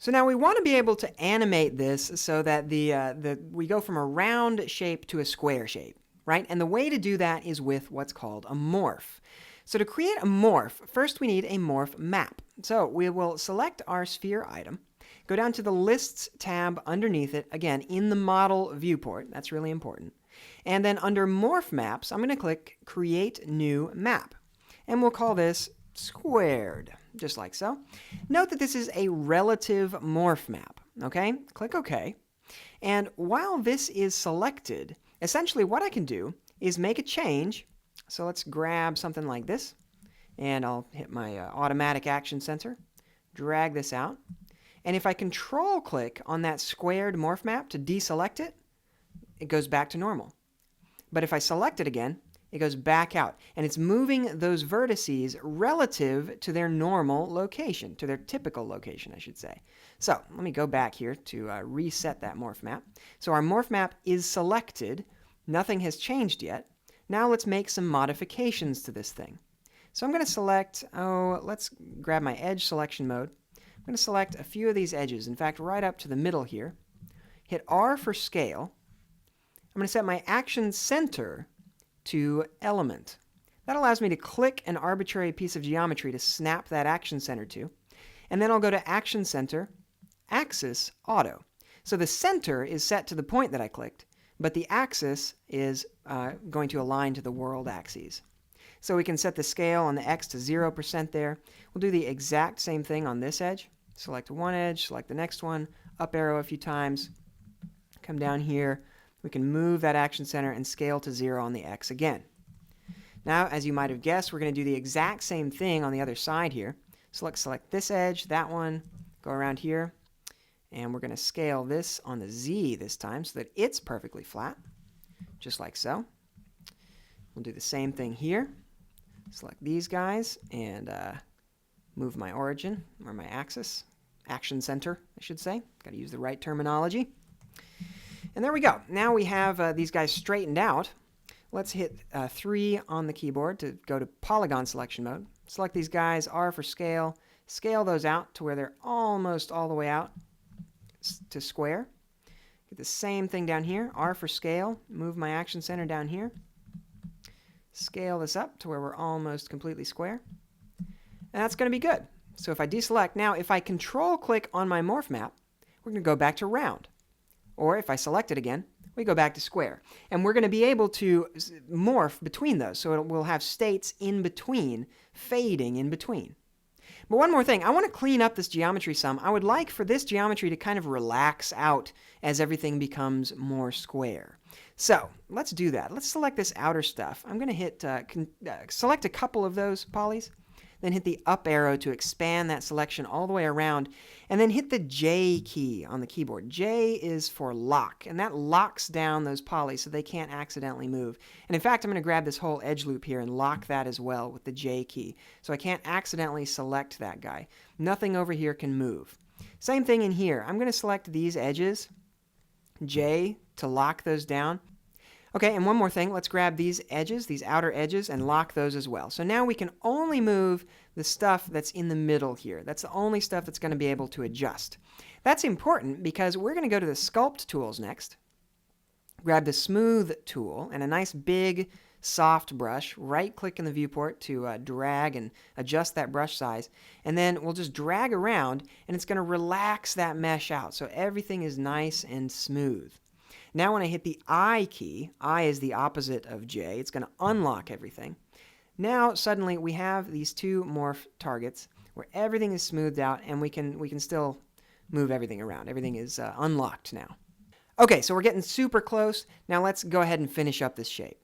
So now we want to be able to animate this so that we go from a round shape to a square shape, right? And the way to do that is with what's called a morph. So to create a morph, first we need a morph map. So we will select our sphere item, go down to the Lists tab underneath it, again, in the model viewport. That's really important. And then under Morph Maps, I'm going to click Create New Map. And we'll call this Squared, just like so. Note that this is a relative morph map, okay? Click OK. And while this is selected, essentially what I can do is make a change. So let's grab something like this, and I'll hit my automatic action center, drag this out. And if I control click on that squared morph map to deselect it, it goes back to normal. But if I select it again, it goes back out. And it's moving those vertices relative to their normal location, to their typical location, I should say. So let me go back here to reset that morph map. So our morph map is selected. Nothing has changed yet. Now let's make some modifications to this thing. So I'm going to select, let's grab my edge selection mode. I'm going to select a few of these edges, in fact, right up to the middle here. Hit R for scale. I'm going to set my action center to element. That allows me to click an arbitrary piece of geometry to snap that action center to. And then I'll go to Action Center, Axis, Auto. So the center is set to the point that I clicked, but the axis is going to align to the world axes. So we can set the scale on the X to 0% there. We'll do the exact same thing on this edge. Select one edge, select the next one, up arrow a few times, come down here. We can move that action center and scale to 0 on the X again. Now, as you might have guessed, we're going to do the exact same thing on the other side here. So let's select this edge, that one, go around here, and we're going to scale this on the Z this time so that it's perfectly flat, just like so. We'll do the same thing here. Select these guys and move my origin, or my axis, action center, I should say. Got to use the right terminology. And there we go. Now we have these guys straightened out. Let's hit 3 on the keyboard to go to Polygon selection mode. Select these guys, R for scale. Scale those out to where they're almost all the way out to square. Get the same thing down here, R for scale. Move my action center down here. Scale this up to where we're almost completely square. And that's going to be good. So if I deselect, now if I control click on my morph map, we're going to go back to round. Or if I select it again, we go back to square. And we're going to be able to morph between those. So we'll have states in between, fading in between. But one more thing, I want to clean up this geometry some. I would like for this geometry to kind of relax out as everything becomes more square. So let's do that. Let's select this outer stuff. I'm going to hit select a couple of those polys, then hit the up arrow to expand that selection all the way around, and then hit the J key on the keyboard. J is for lock, and that locks down those polys so they can't accidentally move. And in fact, I'm going to grab this whole edge loop here and lock that as well with the J key, so I can't accidentally select that guy. Nothing over here can move. Same thing in here. I'm going to select these edges, J, to lock those down. Okay, and one more thing. Let's grab these edges, these outer edges, and lock those as well. So now we can only move the stuff that's in the middle here. That's the only stuff that's going to be able to adjust. That's important because we're going to go to the Sculpt tools next. Grab the Smooth tool and a nice big soft brush. Right-click in the viewport to drag and adjust that brush size. And then we'll just drag around, and it's going to relax that mesh out so everything is nice and smooth. Now when I hit the I key, I is the opposite of J, it's going to unlock everything. Now suddenly we have these two morph targets where everything is smoothed out and we can still move everything around. Everything is unlocked now. Okay, so we're getting super close. Now let's go ahead and finish up this shape.